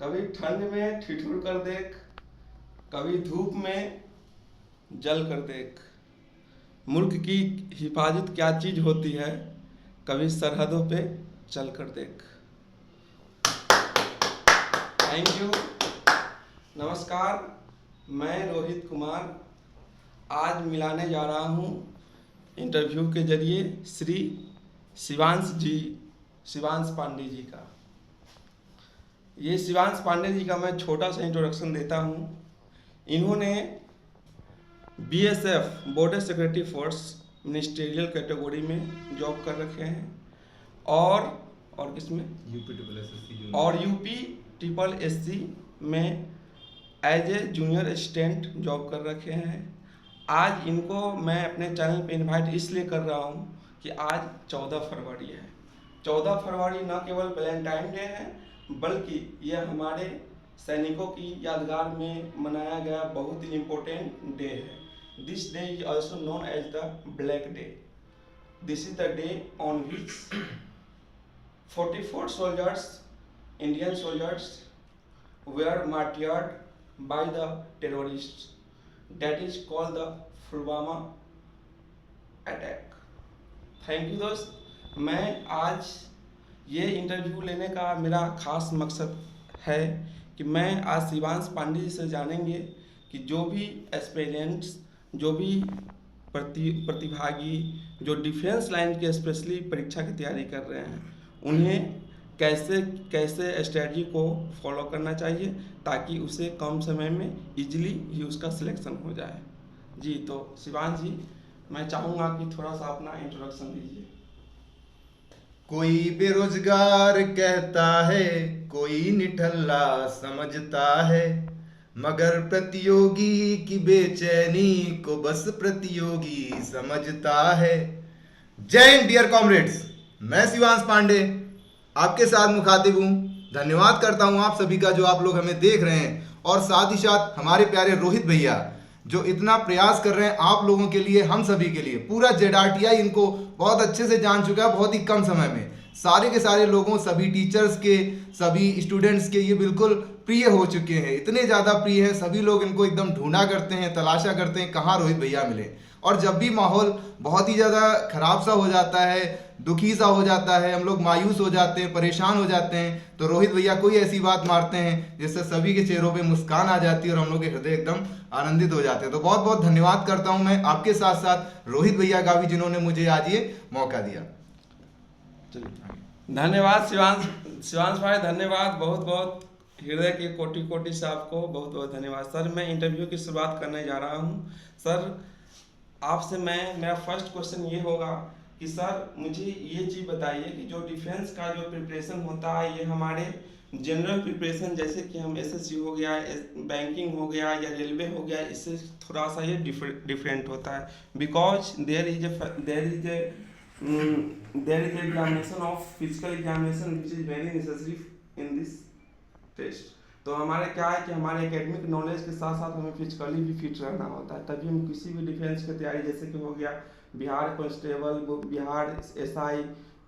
कभी ठंड में ठिठुर कर देख, कभी धूप में जल कर देख। मुल्क की हिफाजत क्या चीज़ होती है, कभी सरहदों पे चल कर देख। Thank you. नमस्कार, मैं रोहित कुमार आज मिलाने जा रहा हूँ इंटरव्यू के जरिए श्री शिवांश पांडे जी का। ये शिवांश पांडे जी का मैं छोटा सा इंट्रोडक्शन देता हूँ। इन्होंने BSF border security force ministerial category में जॉब कर रखे हैं और किसमें यूपी ट्रिपल एससी में as a junior assistant job कर रखे हैं। आज इनको मैं अपने चैनल पे इनवाइट इसलिए कर रहा हूँ कि आज 14 फरवरी है। 14 फरवरी न केवल वैलेंटाइन डे है, बल्कि यह हमारे सैनिकों की यादगार में मनाया गया बहुत ही इम्पोर्टेंट डे है। This day is also known as the Black Day. This is the day on which 44 soldiers, Indian soldiers, were martyred by the terrorists. That is called the Pulwama attack. Thank you दोस्त। मैं आज ये interview लेने का मेरा खास मकसद है कि मैं आज शिवांश पांडे जी से जानेंगे कि जो भी एस्पिरेंट्स, जो भी प्रतिभागी जो डिफेंस लाइन के स्पेशली परीक्षा की तैयारी कर रहे हैं, उन्हें कैसे स्ट्रेटजी को फॉलो करना चाहिए ताकि उसे कम समय में इजीली ही उसका सिलेक्शन हो जाए। जी तो शिवांश जी, मैं चाहूँगा कि थोड़ा सा अपना इंट्रोडक्शन दीजिए। कोई बेरोजगार कहता है, कोई निठल्ला समझता है, मगर प्रतियोगी की बेचैनी को बस प्रतियोगी समझता है। जय हिंद डियर कॉमरेड्स, मैं शिवांश पांडे आपके साथ मुखातिब हूँ। धन्यवाद करता हूँ आप सभी का जो आप लोग हमें देख रहे हैं, और साथ ही साथ हमारे प्यारे रोहित भैया जो इतना प्रयास कर रहे हैं आप लोगों के लिए, हम सभी के लिए। पूरा जेडआरटीआई इनको बहुत अच्छे से जान चुका है, बहुत ही कम समय में। सारे के सारे लोगों, सभी टीचर्स के, सभी स्टूडेंट्स के ये बिल्कुल प्रिय हो चुके हैं। इतने ज़्यादा प्रिय हैं, सभी लोग इनको एकदम ढूंढा करते हैं, तलाशा करते हैं कहाँ रोहित भैया मिले। और जब भी माहौल बहुत ही ज़्यादा खराब सा हो जाता है, दुखी सा हो जाता है, हम लोग मायूस हो जाते हैं, परेशान हो जाते हैं, तो रोहित भैया कोई ऐसी बात मारते हैं जिससे सभी के चेहरों पे मुस्कान आ जाती है और हम लोग के हृदय एकदम आनंदित हो जाते हैं। तो बहुत बहुत धन्यवाद करता हूं मैं आपके साथ साथ रोहित भैया का भी, जिन्होंने मुझे आज ये मौका दिया। चलिए, धन्यवाद शिवांश भाई, धन्यवाद बहुत बहुत, हृदय के कोटि कोटि से आपको बहुत बहुत धन्यवाद। सर, मैं इंटरव्यू की शुरुआत करने जा रहा हूँ। सर, आपसे मेरा फर्स्ट क्वेश्चन ये होगा कि सर मुझे ये चीज़ बताइए कि जो डिफेंस का जो प्रिपरेशन होता है, ये हमारे जनरल प्रिपरेशन जैसे कि हम एसएससी हो गया, बैंकिंग हो गया या रेलवे हो गया, इससे थोड़ा सा ये डिफरेंट होता है। Because there is a examination of physical examination which is very necessary in this test. तो हमारे क्या है कि हमारे एकेडमिक नॉलेज के साथ साथ हमें फिजिकली भी फिट रहना होता है, तभी हम किसी भी डिफेंस की तैयारी, जैसे कि हो गया Bihar constable, Bihar SI,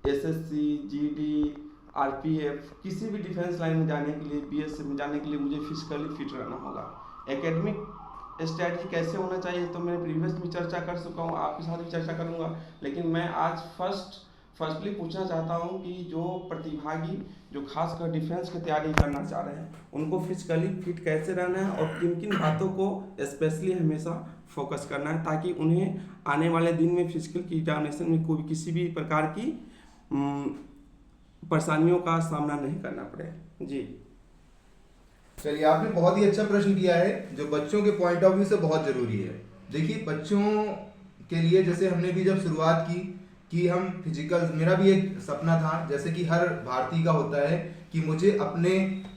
SSC, GD, RPF, किसी भी डिफेंस लाइन में जाने के लिए, बीएसएफ में जाने के लिए मुझे फिजिकली फिट रहना होगा। एकेडमिक स्ट्रैटेजी कैसे होना चाहिए तो मैं प्रीवियस में चर्चा कर चुका हूँ, आपके साथ भी चर्चा करूँगा। लेकिन मैं आज फर्स्टली पूछना चाहता हूँ कि जो प्रतिभागी जो खासकर डिफेंस की तैयारी करना चाह रहे हैं, उनको फिजिकली फिट कैसे रहना है और किन किन बातों को स्पेशली हमेशा फोकस करना है ताकि उन्हें आने वाले दिन में फिजिकल की एग्जामिनेशन में कोई किसी भी प्रकार की परेशानियों का सामना नहीं करना पड़े। जी चलिए, आपने बहुत ही अच्छा प्रश्न किया है जो बच्चों के पॉइंट ऑफ व्यू से बहुत जरूरी है। देखिए, बच्चों के लिए जैसे हमने भी जब शुरुआत की कि हम फिजिकल, मेरा भी एक सपना था जैसे कि हर भारतीय का होता है कि मुझे अपने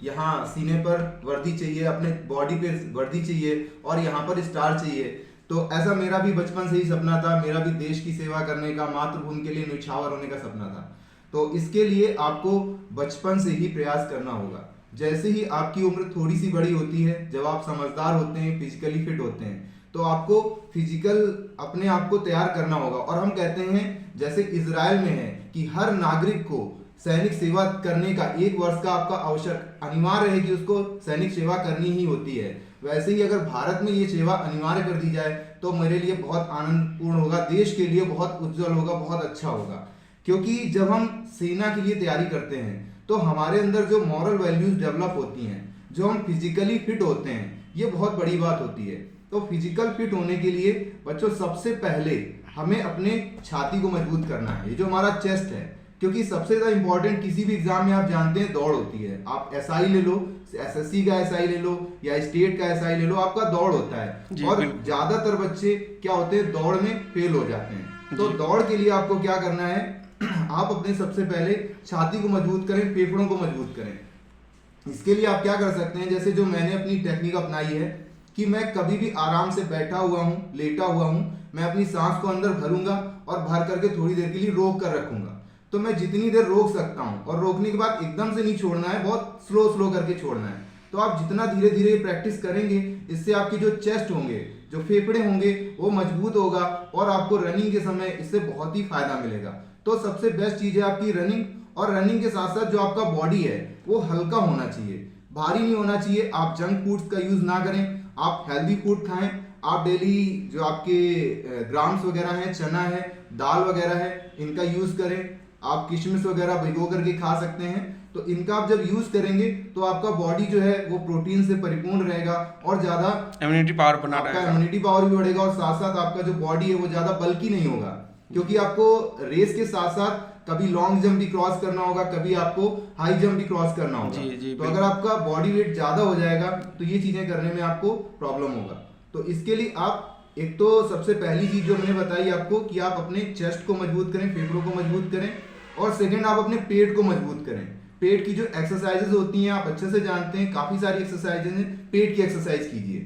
यहाँ सीने पर वर्दी चाहिए, अपने बॉडी पे वर्दी चाहिए और यहाँ पर स्टार चाहिए। तो ऐसा मेरा भी बचपन से ही सपना था, मेरा भी देश की सेवा करने का, मातृभूमि के लिए न्यौछावर होने का सपना था। तो इसके लिए आपको बचपन से ही प्रयास करना होगा। जैसे ही आपकी उम्र थोड़ी सी बड़ी होती है, जब आप समझदार होते हैं, फिजिकली फिट होते हैं, तो आपको फिजिकल अपने आप को तैयार करना होगा। और हम कहते हैं जैसे इजराइल में है कि हर नागरिक को सैनिक सेवा करने का 1 वर्ष का आपका आवश्यक अनिवार्य है कि उसको सैनिक सेवा करनी ही होती है। वैसे ही अगर भारत में ये सेवा अनिवार्य कर दी जाए तो मेरे लिए बहुत आनंदपूर्ण होगा, देश के लिए बहुत उज्जवल होगा, बहुत अच्छा होगा। क्योंकि जब हम सेना के लिए तैयारी करते हैं तो हमारे अंदर जो मॉरल वैल्यूज डेवलप होती हैं, जो हम फिजिकली फिट होते हैं, ये बहुत बड़ी बात होती है। तो फिजिकल फिट होने के लिए बच्चों सबसे पहले हमें अपने छाती को मजबूत करना है, ये जो हमारा चेस्ट है। क्योंकि सबसे ज्यादा इंपॉर्टेंट किसी भी एग्जाम में आप जानते हैं दौड़ होती है। आप एसआई ले लो, एसएससी का एसआई ले लो या स्टेट का एसआई ले लो, आपका दौड़ होता है। और ज्यादातर बच्चे क्या होते हैं, दौड़ में फेल हो जाते हैं। तो दौड़ के लिए आपको क्या करना है, आप अपने सबसे पहले छाती को मजबूत करें, फेफड़ों को मजबूत करें। इसके लिए आप क्या कर सकते हैं, जैसे जो मैंने अपनी टेक्निक अपनाई है कि मैं कभी भी आराम से बैठा हुआ हूँ, लेटा हुआ हूँ, मैं अपनी सांस को अंदर भरूंगा और भर करके थोड़ी देर के लिए रोक कर रखूंगा। तो मैं जितनी देर रोक सकता हूँ, और रोकने के बाद एकदम से नहीं छोड़ना है, बहुत स्लो करके छोड़ना है। तो आप जितना धीरे धीरे प्रैक्टिस करेंगे, इससे आपकी जो चेस्ट होंगे, जो फेफड़े होंगे, वो मजबूत होगा और आपको रनिंग के समय इससे बहुत ही फायदा मिलेगा। तो सबसे बेस्ट चीज है आपकी रनिंग। और रनिंग के साथ साथ जो आपका बॉडी है वो हल्का होना चाहिए, भारी नहीं होना चाहिए। आप जंक फूड्स का यूज ना करें, आप हेल्दी फूड खाएं। आप डेली जो आपके ग्राम्स वगैरह हैं, चना है, दाल वगैरह है, इनका यूज करें। आप किशमिश वगैरह भिगो करके खा सकते हैं। तो इनका आप जब यूज करेंगे तो आपका बॉडी जो है वो प्रोटीन से परिपूर्ण रहेगा और ज्यादा इम्यूनिटी पावर बना रहेगा, इम्यूनिटी पावर भी बढ़ेगा। और साथ साथ आपका जो बॉडी है वो ज्यादा बल्की नहीं होगा, क्योंकि आपको रेस के साथ साथ कभी लॉन्ग जंप भी क्रॉस करना होगा, कभी आपको हाई जंप भी क्रॉस करना होगा। तो अगर आपका बॉडी वेट ज्यादा हो जाएगा तो ये चीजें करने में आपको प्रॉब्लम होगा। तो इसके लिए आप एक तो सबसे पहली चीज जो मैंने बताई आपको कि आप अपने चेस्ट को मजबूत करें, फेफड़ों को मजबूत करें। और सेकंड, आप अपने पेट को मजबूत करें। पेट की जो एक्सरसाइजेज होती हैं आप अच्छे से जानते हैं, काफी सारी एक्सरसाइजेज हैं, पेट की एक्सरसाइज कीजिए।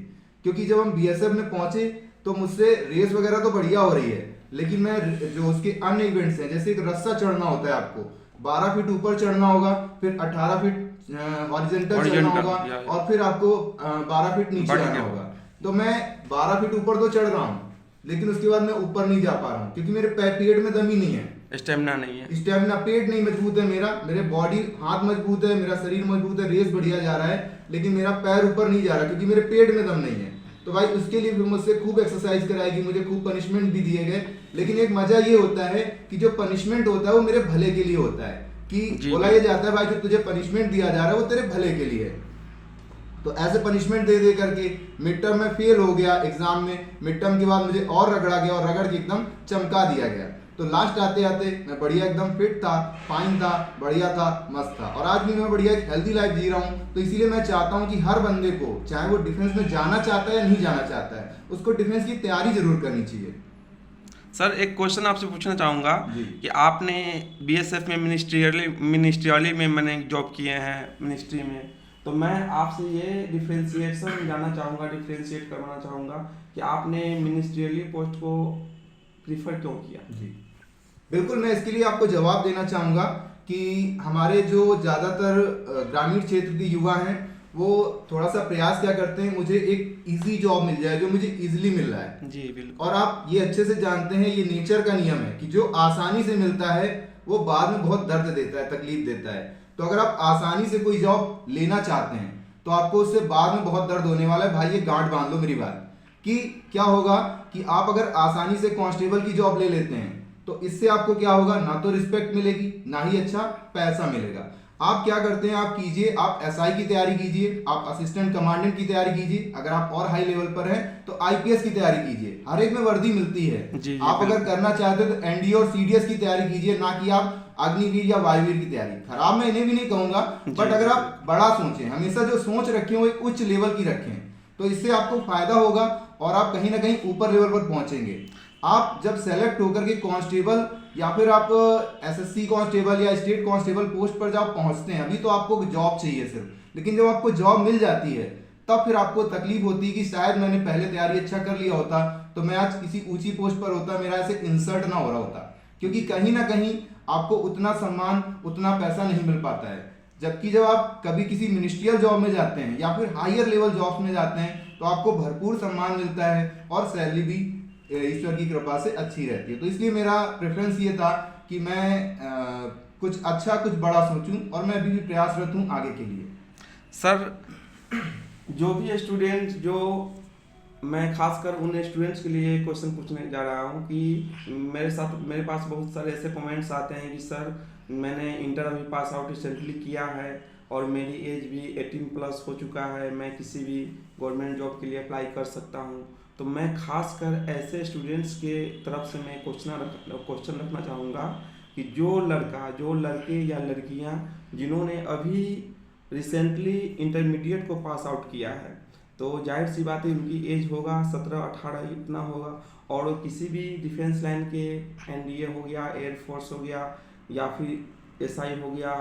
क्योंकि जब हम बीएसएफ में पहुंचे तो मुझसे रेस वगैरह तो बढ़िया हो रही है, लेकिन मैं जो उसके अन्य इवेंट्स हैं, जैसे एक रस्सा चढ़ना होता है, आपको 12 फीट ऊपर चढ़ना होगा, फिर 18 फीट हॉरिजॉन्टल चढ़ना होगा, और फिर आपको 12 फीट नीचे आना होगा। तो मैं 12 फीट ऊपर तो चढ़ रहा हूँ, लेकिन उसके बाद मैं ऊपर नहीं जा पा रहा हूँ, क्योंकि मेरे पेट में दम ही नहीं है, स्टेमिना नहीं है, स्टेमिना, पेट नहीं मजबूत है मेरा। मेरे बॉडी, हाथ मजबूत है, मेरा शरीर मजबूत है, रेस बढ़िया जा रहा है, लेकिन मेरा पैर ऊपर नहीं जा रहा, क्योंकि मेरे पेट में दम नहीं है। तो भाई उसके लिए फिर मुझसे खूब एक्सरसाइज कराएगी, मुझे खूब पनिशमेंट भी दिए गए। लेकिन एक मजा ये होता है कि जो पनिशमेंट होता है वो मेरे भले के लिए होता है, कि बोला ये जाता है भाई जो तुझे पनिशमेंट दिया जा रहा है वो तेरे भले के लिए है। तो ऐसे पनिशमेंट दे करके मिड टर्म में फेल हो गया एग्जाम में। मिड टर्म के बाद मुझे और रगड़ा गया, और रगड़ के एकदम चमका दिया गया। तो लास्ट आते आते मैं बढ़िया एकदम फिट था, फाइन था, बढ़िया था, मस्त था, और आज भी मैं बढ़िया एक हेल्दी लाइफ जी रहा हूँ। तो इसीलिए मैं चाहता हूँ कि हर बंदे को, चाहे वो डिफेंस में जाना चाहता है या नहीं जाना चाहता है, उसको डिफेंस की तैयारी जरूर करनी चाहिए। सर एक क्वेश्चन आपसे पूछना चाहूँगा कि आपने बीएसएफ में मिनिस्ट्रियली में मैंने जॉब किए हैं मिनिस्ट्री में, तो मैं आपसे ये डिफ्रेंशिएट करवाना चाहूँगा कि आपने मिनिस्ट्रियली पोस्ट को प्रीफर क्यों किया? जी बिल्कुल, मैं इसके लिए आपको जवाब देना चाहूँगा कि हमारे जो ज़्यादातर ग्रामीण क्षेत्र के युवा हैं वो थोड़ा सा प्रयास क्या करते हैं, मुझे एक इजी जॉब मिल जाए, जो मुझे इजीली मिल रहा है। जी बिल्कुल। और आप ये अच्छे से जानते हैं, ये नेचर का नियम है कि जो आसानी से मिलता है वो बाद में बहुत दर्द देता है, तकलीफ देता है। तो अगर आप आसानी से कोई जॉब लेना चाहते हैं तो आपको उससे बाद में बहुत दर्द होने वाला है। भाई ये गांठ बांध लो मेरी बात, कि क्या होगा कि आप अगर आसानी से कांस्टेबल की जॉब ले लेते हैं तो इससे आपको क्या होगा, ना तो रिस्पेक्ट मिलेगी, ना ही अच्छा पैसा मिलेगा। आप क्या करते हैं, आप कीजिए, आप एसआई की तैयारी कीजिए, आप असिस्टेंट कमांडेंट की तैयारी कीजिए, अगर आप और हाई लेवल पर हैं तो आईपीएस की तैयारी कीजिए, हर एक में वर्दी मिलती है। आप अगर करना चाहते हो तो एनडीए और सीडीएस की तैयारी कीजिए, ना कि आप अग्निवीर या वायुवीर की तैयारी। खराब मैं इन्हें भी नहीं कहूंगा, बट अगर आप बड़ा सोचें, हमेशा जो सोच रखें वो एक उच्च लेवल की रखें, तो इससे आपको फायदा होगा और आप कहीं ना कहीं ऊपर लेवल पर पहुंचेंगे। आप जब सेलेक्ट होकर के कांस्टेबल या फिर आप एसएससी कांस्टेबल या स्टेट कांस्टेबल पोस्ट पर जब पहुंचते हैं, अभी तो आपको जॉब चाहिए सिर्फ, लेकिन जब आपको जॉब मिल जाती है तब फिर आपको तकलीफ होती है कि शायद मैंने पहले तैयारी अच्छा कर लिया होता तो मैं आज किसी ऊंची पोस्ट पर होता, मेरा ऐसे इंसर्ट ना हो रहा होता। क्योंकि कहीं ना कहीं आपको उतना सम्मान, उतना पैसा नहीं मिल पाता है। जबकि जब आप कभी किसी मिनिस्ट्रियल जॉब में जाते हैं या फिर हायर लेवल जॉब्स में जाते हैं तो आपको भरपूर सम्मान मिलता है और सैलरी भी ईश्वर की कृपा से अच्छी रहती है। तो इसलिए मेरा प्रेफरेंस ये था कि मैं कुछ अच्छा कुछ बड़ा सोचूं, और मैं अभी भी प्रयासरत हूं आगे के लिए। सर, जो भी स्टूडेंट, जो मैं खासकर उन स्टूडेंट्स के लिए क्वेश्चन पूछने जा रहा हूँ कि मेरे पास बहुत सारे ऐसे कमेंट्स आते हैं कि सर मैंने इंटर अभी पास आउट रिसेंटली किया है और मेरी एज भी 18+ हो चुका है, मैं किसी भी गवर्नमेंट जॉब के लिए अप्लाई कर सकता हूँ। तो मैं खासकर ऐसे स्टूडेंट्स के तरफ से मैं क्वेश्चन रखना चाहूँगा कि जो लड़के या लड़कियाँ जिन्होंने अभी रिसेंटली इंटरमीडिएट को पास आउट किया है, तो जाहिर सी बात है उनकी एज होगा 17-18 इतना होगा, और किसी भी डिफेंस लाइन के एनडीए हो गया, एयरफोर्स हो गया, या फिर एसआई हो गया,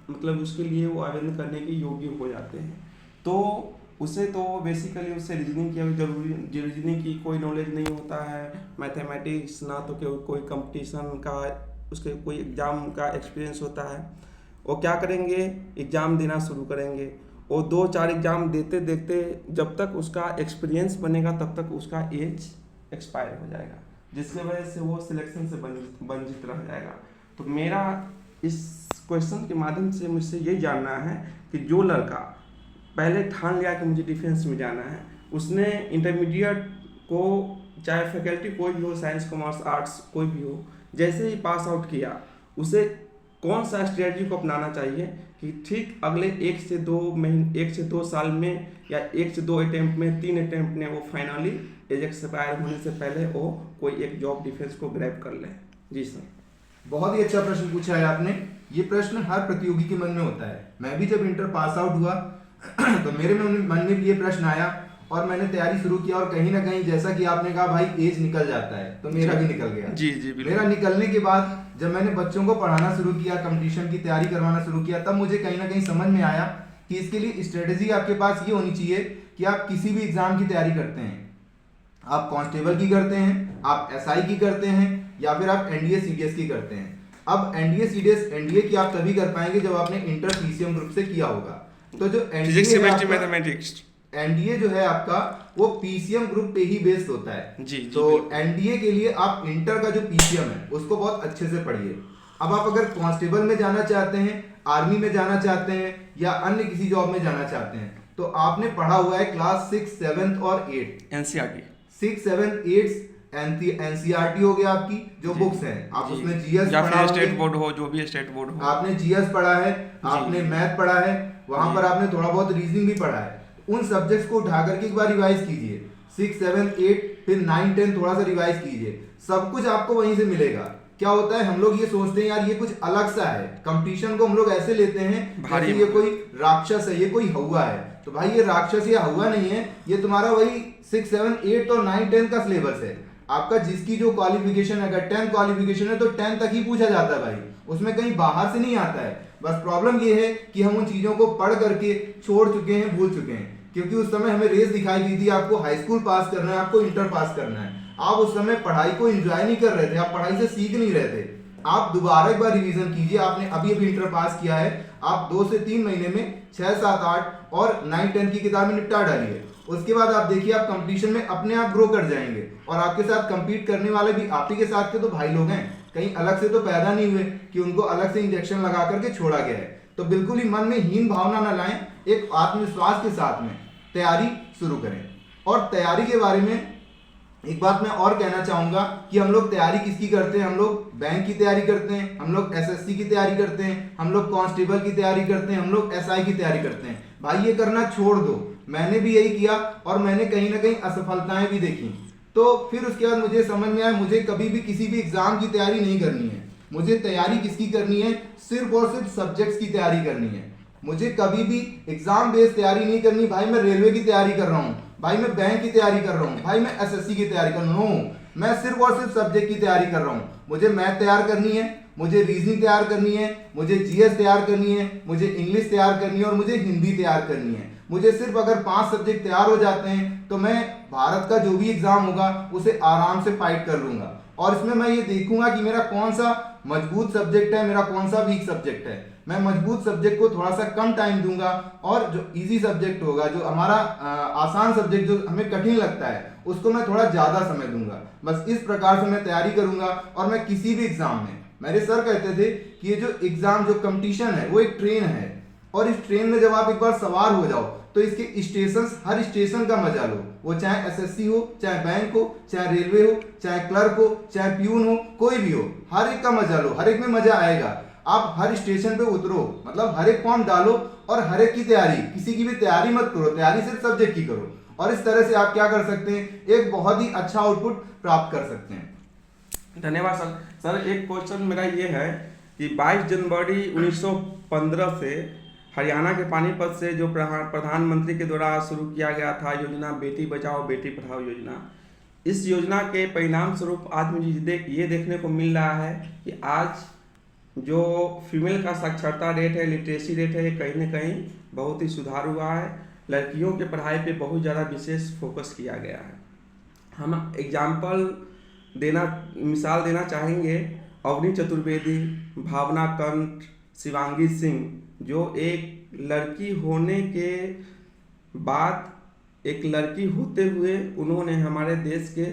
मतलब उसके लिए वो आवेदन करने के योग्य हो जाते हैं। तो उसे तो बेसिकली उससे रीजनिंग की रीजनिंग की कोई नॉलेज नहीं होता है, मैथमेटिक्स ना तो कोई कंपटीशन का उसके कोई एग्ज़ाम का एक्सपीरियंस होता है। वो क्या करेंगे, एग्ज़ाम देना शुरू करेंगे, वो 2-4 एग्ज़ाम देते देखते जब तक उसका एक्सपीरियंस बनेगा तब तक उसका एज एक्सपायर हो जाएगा, जिसकी वजह से वो सिलेक्शन से वंचित रह जाएगा। तो मेरा इस क्वेश्चन के माध्यम से मुझसे ये जानना है कि जो लड़का पहले ठान लिया कि मुझे डिफेंस में जाना है, उसने इंटरमीडिएट को, चाहे फैकल्टी कोई भी हो, साइंस कॉमर्स आर्ट्स कोई भी हो, जैसे ही पास आउट किया, उसे कौन सा स्ट्रेटजी को अपनाना चाहिए कि ठीक अगले 1 से 2 साल में या 1 से 2 अटेम्प्ट में, 3 अटेम्प्ट में वो फाइनली एज एक्सपायर होने से पहले वो कोई एक जॉब डिफेंस को ग्रैब कर ले। जी सर, बहुत ही अच्छा प्रश्न पूछा है आपने। ये प्रश्न हर प्रतियोगी के मन में होता है। मैं भी जब इंटर पास आउट हुआ तो मेरे मन में भी ये प्रश्न आया और मैंने तैयारी शुरू किया, और कहीं ना कहीं जैसा कि आपने कहा भाई एज निकल जाता है, तो मेरा भी निकल गया। जी जी, मेरा निकलने के बाद जब मैंने बच्चों को पढ़ाना शुरू किया, कंपटीशन की तैयारी करवाना शुरू किया, तब मुझे कहीं ना कहीं समझ में आया कि इसके लिए स्ट्रेटेजी आपके पास ये होनी चाहिए कि आप किसी भी एग्जाम की तैयारी करते हैं, आप कांस्टेबल की करते हैं, आप एसआई की करते हैं, या फिर आप एनडीए सीडीएस की करते हैं। अब एनडीए सीडीएस एनडीए की आप तभी कर पाएंगे जब आपने इंटर पीसीएम ग्रुप से किया होगा। तो जो एनडीए जो है आपका वो पीसीएम ग्रुप पे ही बेस्ड होता है। जी, तो एनडीए के लिए आप इंटर का जो पीसीएम है उसको बहुत अच्छे से पढ़िए। अब आप अगर कांस्टेबल में जाना चाहते हैं, आर्मी में जाना चाहते हैं, या अन्य किसी जॉब में जाना चाहते हैं, तो आपने पढ़ा हुआ है क्लास 6, 7 और 8 एनसीईआरटी 6, 7, 8 एनसीईआरटी हो गया आपकी जो बुक्स हैं, आप उसमें जीएस या पढ़ा, फिर स्टेट बोर्ड हो, जो भी स्टेट बोर्ड हो, आपने जीएस पढ़ा है, आपने मैथ पढ़ा है, वहां पर आपने थोड़ा बहुत रीजनिंग भी पढ़ा है। उन सब्जेक्ट्स को उठा करके एक बार रिवाइज कीजिए, 6, 7, 8 फिर 9, 10 थोड़ा सा रिवाइज कीजिए, सब कुछ आपको वहीं से मिलेगा। क्या होता है, हम लोग ये सोचते हैं यार ये कुछ अलग सा है, कंपटीशन को हम लोग ऐसे लेते हैं जैसे ये कोई राक्षस है, ये कोई हवा है। तो भाई ये राक्षस या हवा नहीं है, ये तुम्हारा वही 6, 7, 8 और 9, 10 का सिलेबस है आपका। जिसकी जो क्वालिफिकेशन है, अगर 10 क्वालिफिकेशन है तो 10 तक ही पूछा जाता है भाई, उसमें कहीं बाहर से नहीं आता है। बस प्रॉब्लम ये है कि हम उन चीजों को पढ़ करके छोड़ चुके हैं, भूल चुके हैं, क्योंकि उस समय हमें रेस दिखाई दी थी, आपको हाई स्कूल पास करना है, आपको इंटर पास करना है। आप उस समय पढ़ाई को एंजॉय नहीं कर रहे थे, आप पढ़ाई से सीख नहीं रहे थे। आप दोबारा एक बार रिवीजन कीजिए, आपने अभी इंटर पास किया है, आप 2 से 3 महीने में 6, 7, 8 और 9, 10 की किताबें निपटा डालिए। उसके बाद आप देखिए आप कंपटीशन में अपने आप ग्रो कर जाएंगे, और आपके साथ कंपीट करने वाले भी आप ही के साथ के तो भाई लोग हैं, कहीं अलग से तो पैदा नहीं हुए कि उनको अलग से इंजेक्शन लगा करके छोड़ा गया है। तो बिल्कुल ही मन में हीन भावना न लाएं, एक आत्मविश्वास के साथ में तैयारी शुरू करें। और तैयारी के बारे में एक बात मैं और कहना चाहूंगा कि हम लोग तैयारी किसकी करते हैं, हम लोग बैंक की तैयारी करते हैं, हम लोग एसएससी की तैयारी करते हैं, हम लोग कांस्टेबल की तैयारी करते हैं, हम लोग एसआई की तैयारी करते हैं। भाई ये करना छोड़ दो, मैंने भी यही किया और मैंने कहीं ना कहीं असफलताएं भी देखी। तो फिर उसके बाद मुझे समझ में आया मुझे कभी भी किसी भी एग्जाम की तैयारी नहीं करनी है। मुझे तैयारी किसकी करनी है, सिर्फ और सिर्फ सब्जेक्ट्स की तैयारी करनी है। मुझे कभी भी एग्जाम बेस्ड तैयारी नहीं करनी। भाई मैं रेलवे की तैयारी कर रहा हूँ, भाई मैं बैंक की तैयारी कर रहा हूँ, भाई मैं एसएससी की तैयारी कर रहा हूँ, मैं सिर्फ और सिर्फ सब्जेक्ट की तैयारी कर रहा हूँ। मुझे मैथ तैयार करनी है, मुझे रीजनिंग तैयार करनी है, मुझे जीएस तैयार करनी है, मुझे इंग्लिश तैयार करनी है और मुझे हिंदी तैयार करनी है। मुझे सिर्फ अगर 5 सब्जेक्ट तैयार हो जाते हैं तो मैं भारत का जो भी एग्जाम होगा उसे आराम से फाइट कर लूंगा। और इसमें मैं ये देखूंगा कि मेरा कौन सा मजबूत सब्जेक्ट है, मेरा कौन सा वीक सब्जेक्ट है। मैं मजबूत सब्जेक्ट को थोड़ा सा कम टाइम दूंगा और जो इजी सब्जेक्ट होगा, जो हमारा आसान सब्जेक्ट जो हमें कठिन लगता है, उसको मैं थोड़ा ज्यादा समय दूंगा। बस इस प्रकार से मैं तैयारी करूंगा और मैं किसी भी एग्जाम में मेरे सर कहते थे कि ये जो एग्जाम जो कंपटीशन है वो एक ट्रेन है, और इस ट्रेन में जब आप एक बार सवार हो जाओ तो इसके स्टेशन, हर स्टेशन का मजा लो, वो चाहे एसएससी हो, चाहे बैंक हो, चाहे रेलवे हो, चाहे क्लर्क हो, चाहे प्यून हो, कोई भी हो, हर एक का मजा लो, हर एक में मजा आएगा। आप हर स्टेशन पे उतरो, मतलब हर एक फॉर्म डालो और हर एक की तैयारी, किसी की भी तैयारी मत करो, तैयारी सिर्फ सब्जेक्ट की करो, और इस तरह से आप क्या कर सकते हैं, एक बहुत ही अच्छा आउटपुट प्राप्त कर सकते हैं। धन्यवाद सर। सर एक क्वेश्चन मेरा ये है कि 22 जनवरी 1915 से हरियाणा के पानीपत से जो प्रधानमंत्री के द्वारा शुरू किया गया था योजना बेटी बचाओ बेटी पढ़ाओ योजना, इस योजना के परिणाम स्वरूप आज मुझे ये देखने को मिल रहा है कि आज जो फीमेल का साक्षरता रेट है, लिटरेसी रेट है, कहीं न कहीं बहुत ही सुधार हुआ है। लड़कियों के पढ़ाई पे बहुत ज़्यादा विशेष फोकस किया गया है। हम मिसाल देना चाहेंगे अवनी चतुर्वेदी, भावना कंठ, शिवांगी सिंह, जो एक लड़की होने के बाद एक लड़की होते हुए उन्होंने हमारे देश के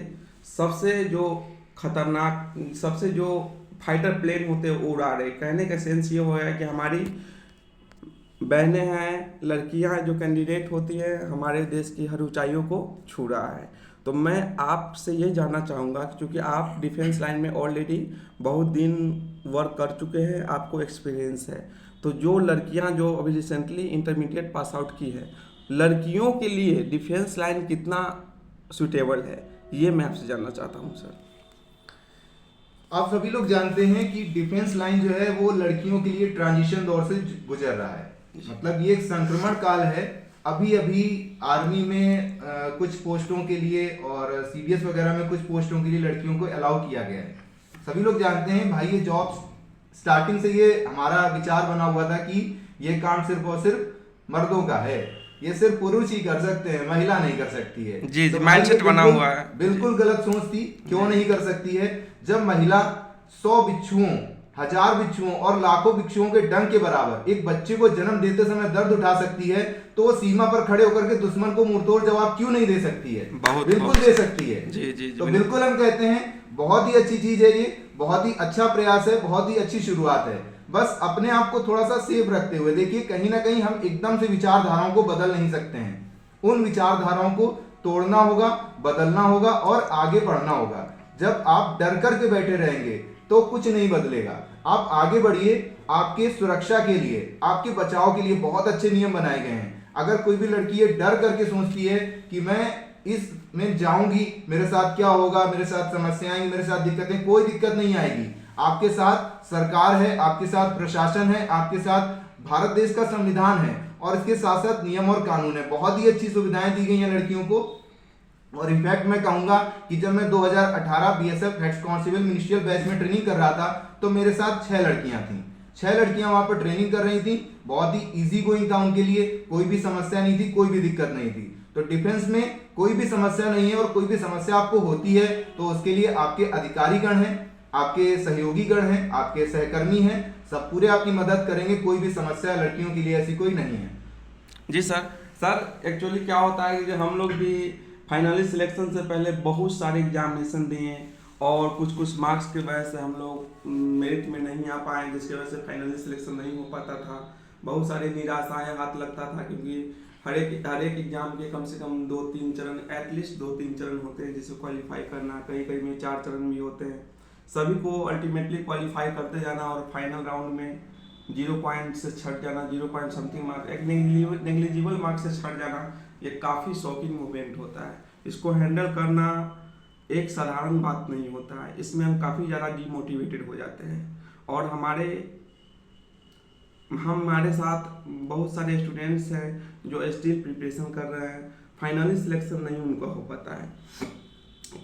सबसे जो खतरनाक, सबसे जो फाइटर प्लेन होते हैं वो उड़ा रहे। कहने का सेंस ये हुआ है कि हमारी बहनें हैं, लड़कियां हैं, जो कैंडिडेट होती है हमारे देश की हर ऊंचाइयों को छू रहा है। तो मैं आपसे ये जानना चाहूँगा कि चूँकि आप डिफेंस लाइन में ऑलरेडी बहुत दिन वर्क कर चुके हैं, आपको एक्सपीरियंस है, तो जो लड़कियां जो अभी रिसेंटली इंटरमीडिएट पास आउट की है, लड़कियों के लिए डिफेंस लाइन कितना सूटेबल है, ये मैं आपसे जानना चाहता हूँ सर। आप सभी लोग जानते हैं कि डिफेंस लाइन जो है वो लड़कियों के लिए ट्रांजिशन दौर से गुजर रहा है, मतलब ये एक संक्रमण काल है। अभी अभी आर्मी में कुछ पोस्टों के लिए और सीडीएस वगैरह में कुछ पोस्टों के लिए लड़कियों को अलाउ किया गया है। सभी लोग जानते हैं भाई, ये जॉब्स स्टार्टिंग से ये हमारा विचार बना हुआ था कि ये काम सिर्फ और सिर्फ मर्दों का है, ये सिर्फ पुरुष ही कर सकते हैं, महिला नहीं कर सकती है। जी, तो माइंडसेट बना हुआ है। बिल्कुल गलत सोच थी। क्यों नहीं कर सकती है? जब महिला 100 बिच्छुओं, 1000 बिच्छुओं और लाखों बिच्छुओं के डंक के बराबर एक बच्चे को जन्म देते समय दर्द उठा सकती है, तो वो सीमा पर खड़े होकर के दुश्मन को मुंहतोड़ जवाब क्यों नहीं दे सकती है? बिल्कुल दे सकती है। जी, तो बिल्कुल हम कहते हैं बहुत ही अच्छी चीज है, ये बहुत ही अच्छा प्रयास है, बहुत ही अच्छी शुरुआत है। बस अपने आप को थोड़ा सा सेफ रखते हुए देखिए, कहीं ना कहीं हम एकदम से विचारधाराओं को बदल नहीं सकते हैं। उन विचारधाराओं को तोड़ना होगा, बदलना होगा और आगे बढ़ना होगा। जब आप डर करके बैठे रहेंगे तो कुछ नहीं बदलेगा। आप आगे बढ़िए। आपके सुरक्षा के लिए, आपके बचाव के लिए बहुत अच्छे नियम बनाए गए हैं। अगर कोई भी लड़की ये डर करके सोचती है कि मैं इसमें जाऊंगी, मेरे साथ क्या होगा, मेरे साथ समस्याएं आएंगी, मेरे साथ दिक्कतें, कोई दिक्कत नहीं आएगी। आपके साथ सरकार है, आपके साथ प्रशासन है, आपके साथ भारत देश का संविधान है और इसके साथ साथ नियम और कानून है। बहुत ही अच्छी सुविधाएं दी गई हैं लड़कियों को। और इनफैक्ट मैं कहूंगा कि जब मैं 2018 BSF head constable ministerial batch में ट्रेनिंग कर रहा था तो मेरे साथ 6 लड़कियां थीं। 6 लड़कियां वहां पर ट्रेनिंग कर रही थी। बहुत ही इजी गोइंग था उनके लिए, कोई भी समस्या नहीं थी, कोई भी दिक्कत नहीं थी। तो डिफेंस में कोई भी समस्या नहीं है, और कोई भी समस्या आपको होती है तो उसके लिए आपके अधिकारीगण हैं, आपके सहयोगीगण हैं, आपके सहकर्मी हैं, सब पूरे आपकी मदद करेंगे। कोई भी समस्या लड़कियों के लिए ऐसी कोई नहीं है। जी सर एक्चुअली क्या होता है कि हम लोग भी फाइनली सिलेक्शन से पहले बहुत सारे एग्जामिनेशन दिए और कुछ मार्क्स की वजह से हम लोग मेरिट में नहीं आ पाए, जिसकी वजह से फाइनली सिलेक्शन नहीं हो पाता था। बहुत सारी निराशाएं हाथ लगता था, क्योंकि हर एक एग्जाम के कम से कम 2-3 चरण, एटलीस्ट 2-3 चरण होते हैं जिसे क्वालिफाई करना। कई में 4 चरण भी होते हैं। सभी को अल्टीमेटली क्वालिफाई करते जाना और फाइनल राउंड में 0 पॉइंट से छट जाना, 0 पॉइंट समथिंग मार्क्स, एक नेग्लिजिबल मार्क्स से छट जाना, ये काफ़ी शॉकिंग मोमेंट होता है। इसको हैंडल करना एक साधारण बात नहीं होता है। इसमें हम काफ़ी ज़्यादा डीमोटिवेटेड हो जाते हैं और हमारे साथ बहुत सारे स्टूडेंट्स हैं जो स्टिल प्रिपरेशन कर रहे हैं, फाइनली सिलेक्शन नहीं उनका हो पाता है।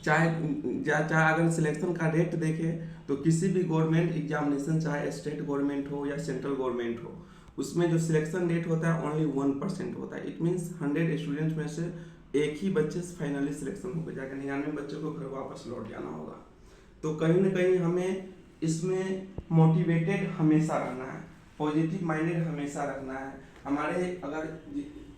चाहे अगर सिलेक्शन का रेट देखें तो किसी भी गवर्नमेंट एग्जामिनेशन, चाहे स्टेट गवर्नमेंट हो या सेंट्रल गवर्नमेंट हो, उसमें जो सिलेक्शन रेट होता है ओनली 1% होता है। इट मीन्स 100 स्टूडेंट्स में से एक ही बच्चे से फाइनली सिलेक्शन होकर जाकर 99 बच्चों को घर वापस लौट जाना होगा। तो कहीं ना कहीं हमें इसमें मोटिवेटेड हमेशा रहना है, पॉजिटिव माइंडेड हमेशा रखना है। हमारे अगर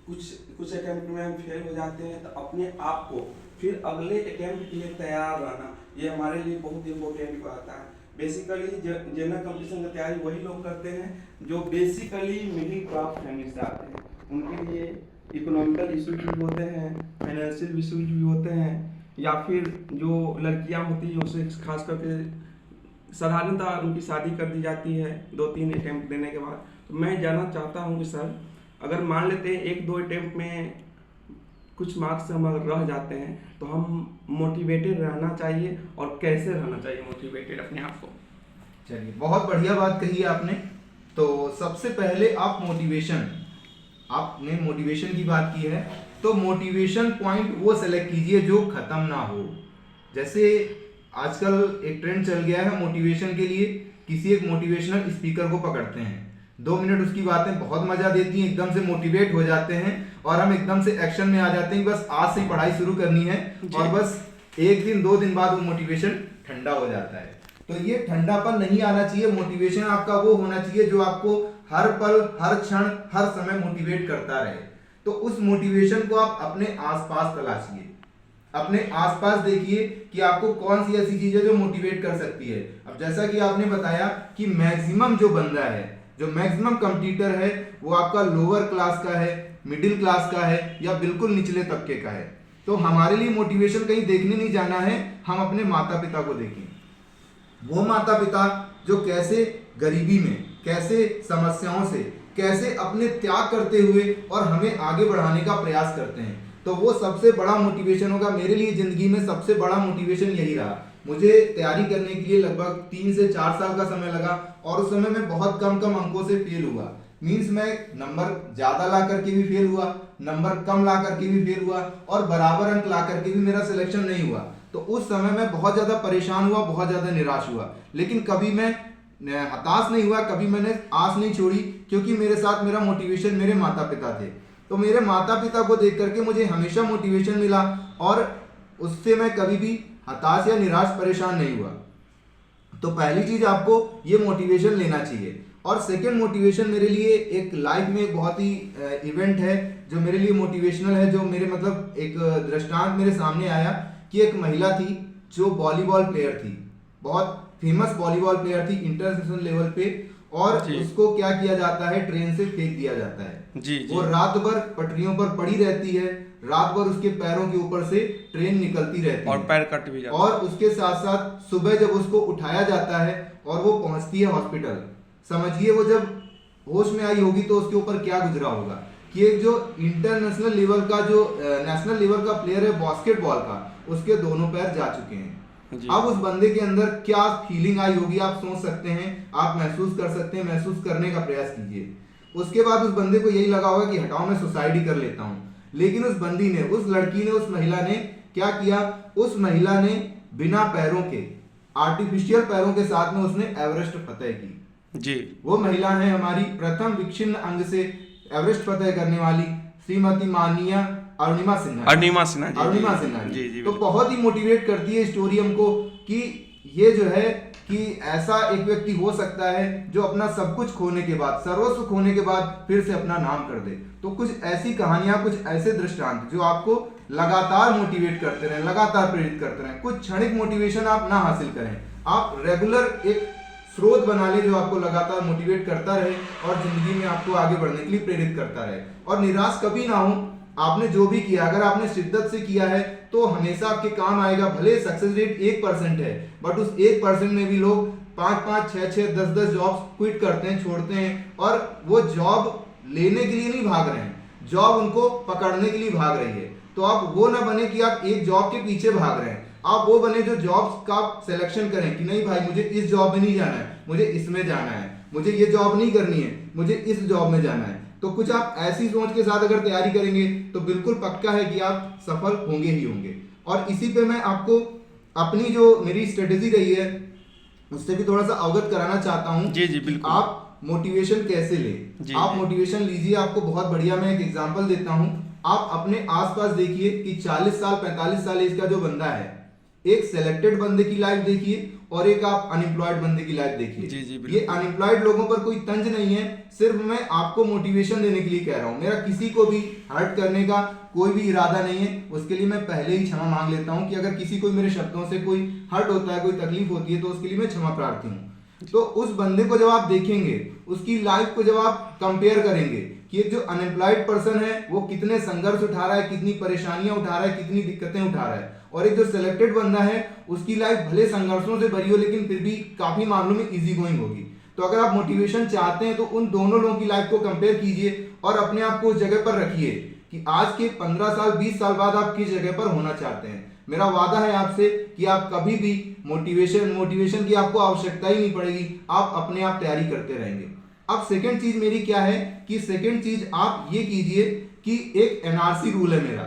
कुछ अटेम्प्ट में हम फेल हो जाते हैं तो अपने आप को फिर अगले अटेम्प्ट के लिए तैयार रहना, ये हमारे लिए बहुत इंपॉर्टेंट बात है। बेसिकली जनरल कंपटीशन की तैयारी वही लोग करते हैं जो बेसिकली मिडिल क्लास फैमिली से आते हैं। उनके लिए इकोनॉमिकल इश्यूज भी होते हैं, फाइनेंशियल इश्यूज भी होते हैं, या फिर जो लड़कियां होती हैं उसे खास करके साधारणतः उनकी शादी कर दी जाती है 2-3 अटेम्प्ट देने के बाद। तो मैं जानना चाहता हूँ कि सर अगर मान लेते हैं 1-2 अटेम्प्ट में कुछ मार्क्स हम अगर रह जाते हैं तो हम मोटिवेटेड रहना चाहिए, और कैसे रहना चाहिए मोटिवेटेड अपने आप को? चलिए, बहुत बढ़िया बात कही है आपने। तो सबसे पहले आपने मोटिवेशन की बात की है, तो मोटिवेशन पॉइंट वो सेलेक्ट कीजिए जो खत्म ना हो। जैसे आजकल एक ट्रेंड चल गया है मोटिवेशन के लिए, किसी एक मोटिवेशनल स्पीकर को पकड़ते हैं, 2 मिनट उसकी बातें बहुत मजा देती हैं, एकदम से मोटिवेट हो जाते हैं और हम एकदम से एक्शन में आ जाते हैं, बस आज से ही पढ़ाई शुरू करनी है, और बस 1 दिन 2 दिन बाद वो मोटिवेशन ठंडा हो जाता है। तो ये ठंडापन नहीं आना चाहिए। मोटिवेशन आपका वो होना चाहिए जो आपको हर पल, हर क्षण, हर समय मोटिवेट करता रहे। तो उस मोटिवेशन को आप अपने आसपास तलाशिए, अपने आसपास देखिए कि आपको कौन सी ऐसी चीज है जो मोटिवेट कर सकती है। अब जैसा कि आपने बताया कि मैक्सिमम जो बंदा है, जो मैक्सिमम कंपटीटर है, वो आपका लोअर क्लास का है, मिडिल क्लास का है, या बिल्कुल निचले तबके का है। तो हमारे लिए मोटिवेशन कहीं देखने नहीं जाना है, हम अपने माता पिता को देखें। वो माता पिता जो कैसे गरीबी में, कैसे समस्याओं से, कैसे अपने त्याग करते हुए और हमें आगे बढ़ाने का प्रयास करते हैं, तो वो सबसे बड़ा मोटिवेशन होगा। मेरे लिए जिंदगी में सबसे बड़ा मोटिवेशन यही रहा। मुझे तैयारी करने के लिए लगभग 3 से 4 साल का समय लगा, और उस समय मैं बहुत कम अंकों से फेल हुआ। मीन्स मैं नंबर ज्यादा ला करके भी फेल हुआ, नंबर कम ला करके भी फेल हुआ, और बराबर अंक ला करके भी मेरा सिलेक्शन नहीं हुआ। तो उस समय मैं बहुत ज्यादा परेशान हुआ, बहुत ज्यादा निराश हुआ, लेकिन कभी मैं हताश नहीं हुआ, कभी मैंने आस नहीं छोड़ी, क्योंकि मेरे साथ मेरा मोटिवेशन मेरे माता पिता थे। तो मेरे माता पिता को देख करके मुझे हमेशा मोटिवेशन मिला, और उससे मैं कभी भी हताश या निराश परेशान नहीं हुआ। तो पहली चीज आपको ये मोटिवेशन लेना चाहिए। और सेकंड मोटिवेशन मेरे लिए एक लाइफ में एक बहुत ही इवेंट है जो मेरे लिए मोटिवेशनल है, जो मेरे मतलब एक दृष्टांत मेरे सामने आया कि एक महिला थी जो वॉलीबॉल प्लेयर थी, बहुत फेमस वॉलीबॉल प्लेयर थी इंटरनेशनल लेवल पे, और उसको क्या किया जाता है, ट्रेन से फेंक दिया जाता है। जी। वो रात भर पटरियों पर पड़ी रहती है, रात भर उसके पैरों के ऊपर से ट्रेन निकलती रहती है, और पैर कट भी जाता है। और उसके साथ साथ सुबह जब उसको उठाया जाता है और वो पहुंचती है हॉस्पिटल, समझिए वो जब होश में आई होगी तो उसके ऊपर क्या गुजरा होगा कि एक जो इंटरनेशनल लेवल का, जो नेशनल लेवल का प्लेयर है बास्केटबॉल का, उसके दोनों पैर जा चुके हैं। अब उस बंदे के अंदर क्या फीलिंग आई होगी आप सोच सकते हैं, आप महसूस कर सकते हैं, महसूस करने का प्रयास कीजिए। उसके बाद उस बंदे को यही लगा होगा कि हटाओ मैं सुसाइड ही कर लेता हूं। लेकिन उस बंदी ने, उस लड़की ने, उस महिला ने क्या किया, उस महिला ने बिना पैरों के, आर्टिफिशियल पैरों के साथ में उसने एवरेस्ट फतेह की। जी। वो महिला है हमारी प्रथम विच्छिन्न अंग से एवरेस्ट फतेह करने वाली श्रीमती माननीय अरुणिमा सिन्हा जी। तो बहुत ही मोटिवेट करती है स्टोरी हमको कि ये जो है कि ऐसा एक व्यक्ति हो सकता है जो अपना सब कुछ खोने के बाद, सर्वस्व खोने के बाद फिर से अपना नाम कर दे। तो कुछ ऐसी कहानियां, कुछ ऐसे दृष्टांत जो आपको लगातार मोटिवेट करते रहें, लगातार प्रेरित करते रहें। कुछ क्षणिक मोटिवेशन आप ना हासिल करें, आप रेगुलर एक स्रोत बना ले जो आपको लगातार मोटिवेट करता रहे और जिंदगी में आपको आगे बढ़ने के लिए प्रेरित करता रहे। और निराश कभी ना हो, आपने जो भी किया, अगर आपने शिद्दत से किया है तो हमेशा आपके काम आएगा। भले सक्सेस रेट 1% है, बट उस 1% में भी लोग 5-5, 6-6, 10-10 जॉब्स क्विट करते हैं, छोड़ते हैं, और वो जॉब लेने के लिए नहीं भाग रहे हैं, जॉब उनको पकड़ने के लिए भाग रही है। तो आप वो ना बने कि आप एक जॉब के पीछे भाग रहे हैं, आप वो बने जो जॉब्स का सिलेक्शन करें कि नहीं भाई मुझे इस जॉब में नहीं जाना है, मुझे इसमें जाना है, मुझे ये जॉब नहीं करनी है, मुझे इस जॉब में जाना है। तो कुछ आप ऐसी सोच के साथ अगर तैयारी करेंगे तो बिल्कुल पक्का है कि आप सफल होंगे ही होंगे। और इसी पे मैं आपको अपनी जो मेरी स्ट्रेटेजी रही है उससे भी थोड़ा सा अवगत कराना चाहता हूँ। जी जी बिल्कुल। आप मोटिवेशन कैसे ले, आप मोटिवेशन लीजिए। आपको बहुत बढ़िया मैं एक एग्जांपल देता हूँ। आप अपने आसपास देखिए कि 40 साल 45 साल एज का जो बंदा है, एक सिलेक्टेड बंदे की लाइफ देखिए और एक आप अनएम्प्लॉयड बंदे की लाइफ देखिए। जी जी ये अनएम्प्लॉयड लोगों पर कोई तंज नहीं है, सिर्फ मैं आपको मोटिवेशन देने के लिए कह रहा हूं। मेरा किसी को भी हर्ट करने का कोई भी इरादा नहीं है, उसके लिए मैं पहले ही क्षमा मांग लेता हूं कि अगर किसी को मेरे शब्दों से कोई हर्ट होता है, कोई तकलीफ होती है, तो उसके लिए मैं क्षमा प्रार्थी हूं। तो उस बंदे को जब आप देखेंगे, उसकी लाइफ को जब आप कंपेयर करेंगे कि एक जो अनएम्प्लॉयड पर्सन है वो कितने संघर्ष उठा रहा है, कितनी परेशानियां उठा रहा है, कितनी दिक्कतें उठा रहा है, और एक जो सिलेक्टेड बंदा है उसकी लाइफ भले संघर्षों से भरी हो लेकिन फिर भी काफी मामलों में इजी गोइंग होगी। तो अगर आप मोटिवेशन चाहते हैं तो उन दोनों लोगों की लाइफ को कंपेयर कीजिए और अपने आप को उस जगह पर रखिए कि आज के 15 साल 20 साल बाद आप किस जगह पर होना चाहते हैं। मेरा वादा है आपसे कि आप कभी भी मोटिवेशन की आपको आवश्यकता ही नहीं पड़ेगी, आप अपने आप तैयारी करते रहेंगे। अब सेकंड चीज मेरी क्या है कि सेकंड चीज आप ये कीजिए कि एक एनआरसी रूल है मेरा,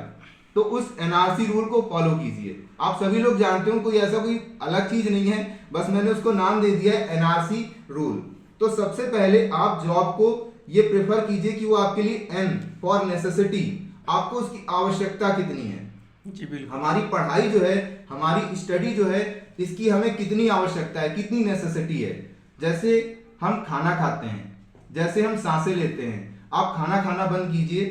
तो उस एनआरसी रूल को फॉलो कीजिए। आप सभी लोग जानते हो कोई ऐसा कोई अलग चीज नहीं है, बस मैंने उसको नाम दे दिया है एनआरसी रूल। तो सबसे पहले आप जॉब को ये प्रेफर कीजिए कि वो आपके लिए एन फॉर नेसेसिटी, आपको उसकी आवश्यकता कितनी है। जी बिल्कुल। हमारी पढ़ाई जो है, हमारी स्टडी जो है, इसकी हमें कितनी आवश्यकता है, कितनी नेसेसिटी है। जैसे हम खाना खाते हैं, जैसे हम सांसें लेते हैं, आप खाना खाना बंद कीजिए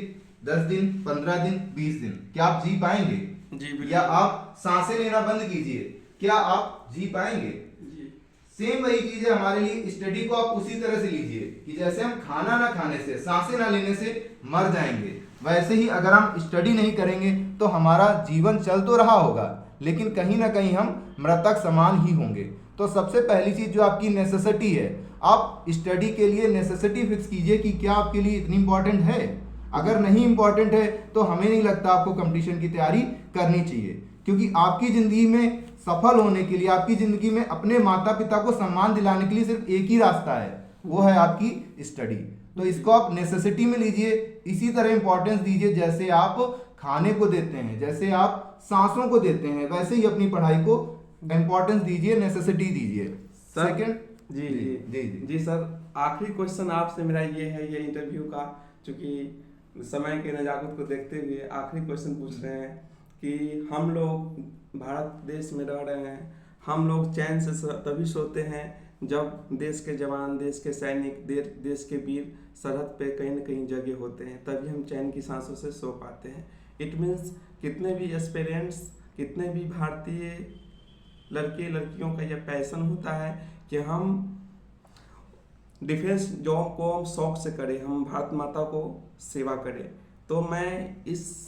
10 दिन 15 दिन 20 दिन, क्या आप जी पाएंगे? जी बिल्कुल। या आप सांसें लेना बंद कीजिए, क्या आप जी पाएंगे? जी। सेम वही चीज है हमारे लिए, स्टडी को आप उसी तरह से लीजिए कि जैसे हम खाना ना खाने से, सांसें ना लेने से मर जाएंगे, वैसे ही अगर हम स्टडी नहीं करेंगे तो हमारा जीवन चल तो रहा होगा लेकिन कहीं ना कहीं हम मृतक समान ही होंगे। तो सबसे पहली चीज जो आपकी नेसेसिटी है, आप स्टडी के लिए नेसेसिटी फिक्स कीजिए कि क्या आपके लिए इतनी इंपॉर्टेंट है। अगर नहीं इंपॉर्टेंट है तो हमें नहीं लगता आपको कंपटीशन की तैयारी करनी चाहिए, क्योंकि आपकी जिंदगी में सफल होने के लिए, आपकी जिंदगी में अपने माता पिता को सम्मान दिलाने के लिए सिर्फ एक ही रास्ता है, वो है आपकी स्टडी। तो इसको आप नेसेसिटी में लीजिए, इसी तरह इंपॉर्टेंस दीजिए जैसे आप खाने को देते हैं, जैसे आप सांसों को देते हैं, वैसे ही अपनी पढ़ाई को इंपॉर्टेंस दीजिए, नेसेसिटी दीजिए। सेकंड जी जी जी जी जी सर, आखिरी क्वेश्चन आपसे मेरा ये है, ये इंटरव्यू का, चूंकि समय के नजाकत को देखते हुए आखिरी क्वेश्चन पूछ रहे हैं कि हम लोग भारत देश में रह रहे हैं, हम लोग चैन से तभी सोते हैं जब देश के जवान, देश के सैनिक, देश के वीर सरहद पे कहीं न कहीं जगह होते हैं, तभी हम चैन की सांसों से सो पाते हैं। इट मीन्स कितने भी एस्पिरेंट्स, कितने भी भारतीय लड़के लड़कियों का यह पैशन होता है कि हम डिफेंस जॉब को हम शौक से करें, हम भारत माता को सेवा करें। तो मैं इस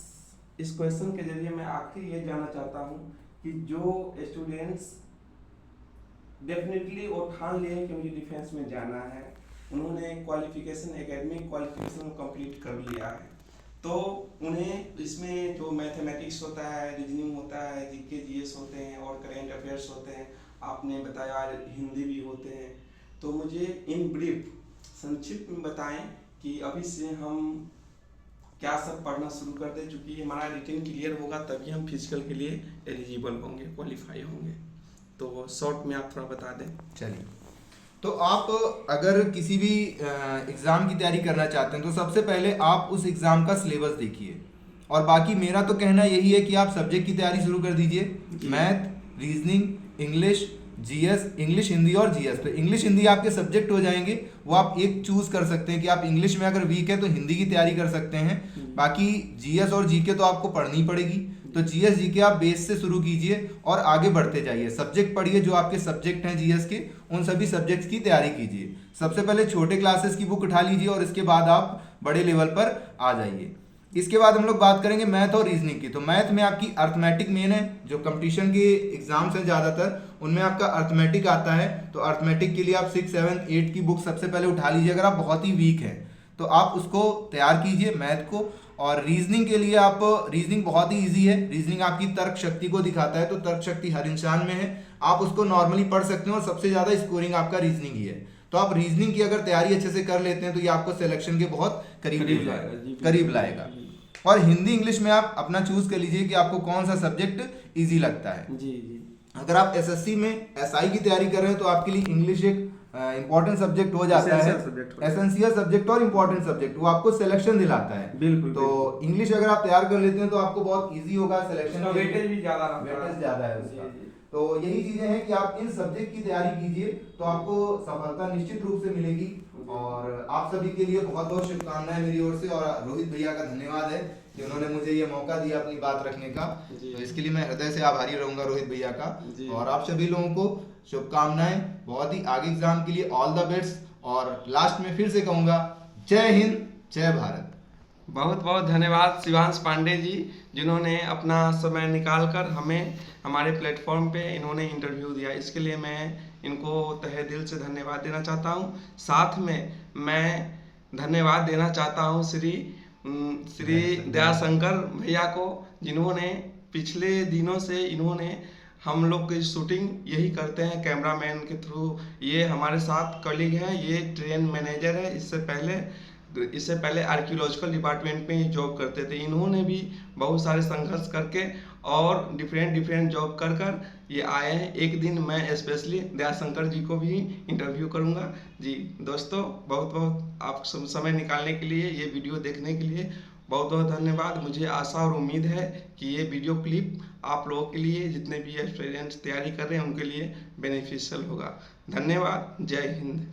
क्वेश्चन के जरिए मैं आखिर ये जानना चाहता हूँ कि जो स्टूडेंट्स डेफिनेटली वो ठान लिए कि मुझे डिफेंस में जाना है, उन्होंने क्वालिफिकेशन, एकेडमिक क्वालिफिकेशन कंप्लीट कर लिया है, तो उन्हें इसमें जो मैथमेटिक्स होता है, रीजनिंग होता है, जीके जीएस होते हैं और करेंट अफेयर्स होते हैं, आपने बताया हिंदी भी होते हैं, तो मुझे इन ब्रीफ संक्षिप्त में बताएं कि अभी से हम क्या सब पढ़ना शुरू कर दें, चूँकि हमारा रिटन क्लियर होगा तभी हम फिजिकल के लिए एलिजिबल होंगे, क्वालिफाई होंगे। तो शॉर्ट में आप थोड़ा बता दें। चलिए, तो आप अगर किसी भी एग्ज़ाम की तैयारी करना चाहते हैं तो सबसे पहले आप उस एग्ज़ाम का सिलेबस देखिए, और बाकी मेरा तो कहना यही है कि आप सब्जेक्ट की तैयारी शुरू कर दीजिए, math, reasoning, English, GS, English Hindi और जीएस। तो इंग्लिश हिंदी आपके सब्जेक्ट हो जाएंगे, वो आप एक चूज कर सकते हैं कि आप इंग्लिश में अगर वीक है तो हिंदी की तैयारी कर सकते हैं। बाकी जीएस और जीके तो आपको पढ़नी पड़ेगी, तो जीएस जीके आप बेस से शुरू कीजिए और आगे बढ़ते जाइए। सब्जेक्ट पढ़िए, जो आपके सब्जेक्ट हैं जीएस के, उन सभी सब्जेक्ट्स की तैयारी कीजिए। सबसे पहले छोटे क्लासेस की बुक उठा लीजिए और इसके बाद आप बड़े लेवल पर आ जाइए। इसके बाद हम लोग बात करेंगे मैथ और रीजनिंग की। तो मैथ में आपकी अर्थमेटिक मेन है, जो कंपटीशन के एग्जाम्स हैं ज़्यादातर उनमें आपका अर्थमेटिक आता है, तो अर्थमेटिक के लिए आप 6, 7, 8 की बुक सबसे पहले उठा लीजिए। अगर आप बहुत ही वीक हैं तो आप उसको तैयार कीजिए मैथ को। और रीजनिंग के लिए आप, रीजनिंग बहुत ही ईजी है, रीजनिंग आपकी तर्क शक्ति को दिखाता है, तो तर्क शक्ति हर इंसान में है, आप उसको नॉर्मली पढ़ सकते हैं और सबसे ज़्यादा स्कोरिंग आपका रीजनिंग ही है। तो आप रीजनिंग की अगर तैयारी अच्छे से कर लेते हैं तो ये आपको सिलेक्शन के बहुत करीब लाएगा। और हिंदी इंग्लिश में आप अपना चूज कर लीजिए कि आपको कौन सा सब्जेक्ट इजी लगता है। जी जी। अगर अगर आप एसएससी में एसआई की तैयारी कर रहे हैं तो आपके लिए इंग्लिश एक इंपॉर्टेंट सब्जेक्ट हो जाता है, एसेंशियल सब्जेक्ट और इंपॉर्टेंट सब्जेक्ट, वो आपको सिलेक्शन दिलाता है। बिल्कुल। तो इंग्लिश अगर आप तैयार कर लेते हैं तो आपको बहुत इजी होगा सिलेक्शन, वेटेज भी ज्यादा है उसका। तो यही चीजें हैं कि आप इन सब्जेक्ट की तैयारी कीजिए तो आपको सफलता निश्चित रूप से मिलेगी। और आप सभी के लिए बहुत बहुत शुभकामनाएं मेरी ओर से, और रोहित भैया का धन्यवाद है कि उन्होंने मुझे ये मौका दिया अपनी बात रखने का। तो इसके लिए मैं हृदय से आभारी रहूंगा रोहित भैया का। और आप सभी लोगों को शुभकामनाएं बहुत ही आगे एग्जाम के लिए, ऑल द बेस्ट। और लास्ट में फिर से कहूंगा, जय हिंद, जय भारत। बहुत बहुत धन्यवाद शिवांश पांडे जी, जिन्होंने अपना समय निकालकर हमें हमारे प्लेटफॉर्म पे इन्होंने इंटरव्यू दिया। इसके लिए मैं इनको तहे दिल से धन्यवाद देना चाहता हूँ। साथ में मैं धन्यवाद देना चाहता हूँ श्री दयाशंकर भैया को, जिन्होंने पिछले दिनों से इन्होंने हम लोग की शूटिंग यही करते हैं कैमरामैन के थ्रू। ये हमारे साथ कलीग हैं, ये ट्रेन मैनेजर है। इससे पहले आर्कियोलॉजिकल डिपार्टमेंट में ही जॉब करते थे। इन्होंने भी बहुत सारे संघर्ष करके और डिफरेंट जॉब कर ये आए हैं। एक दिन मैं स्पेशली दयाशंकर जी को भी इंटरव्यू करूंगा। जी दोस्तों, बहुत बहुत आप समय निकालने के लिए, ये वीडियो देखने के लिए बहुत बहुत धन्यवाद। मुझे आशा और उम्मीद है कि ये वीडियो क्लिप आप लोगों के लिए, जितने भी एस्पिरेंट्स तैयारी कर रहे हैं उनके लिए बेनिफिशियल होगा। धन्यवाद। जय हिंद।